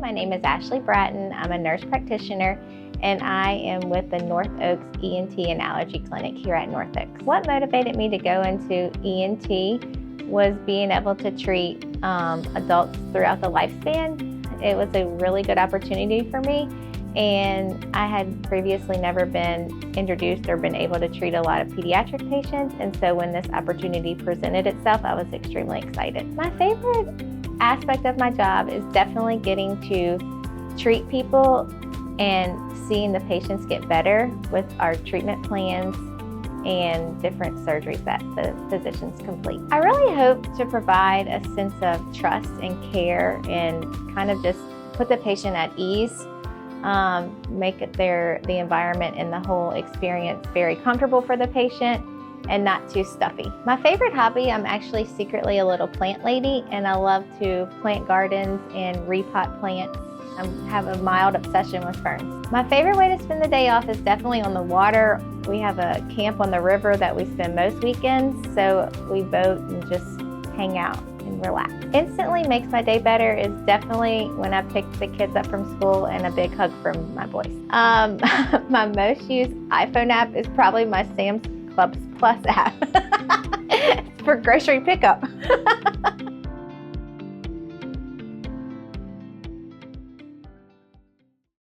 my name is Ashley Bratton. I'm a nurse practitioner, and I am with the North Oaks ENT and Allergy Clinic here at North Oaks. What motivated me to go into ENT was being able to treat adults throughout the lifespan. It was a really good opportunity for me, and I had previously never been introduced or been able to treat a lot of pediatric patients, and so when this opportunity presented itself, I was extremely excited. My favorite aspect of my job is definitely getting to treat people and seeing the patients get better with our treatment plans and different surgeries that the physicians complete. I really hope to provide a sense of trust and care and kind of just put the patient at ease, make the environment and the whole experience very comfortable for the patient and not too stuffy. My favorite hobby, I'm actually secretly a little plant lady, and I love to plant gardens and repot plants. I have a mild obsession with ferns. My favorite way to spend the day off is definitely on the water. We have a camp on the river that we spend most weekends, so we boat and just hang out and relax. Instantly makes my day better is definitely when I pick the kids up from school and a big hug from my boys. My most used iPhone app is probably my Sam's Club Plus app. It's for grocery pickup.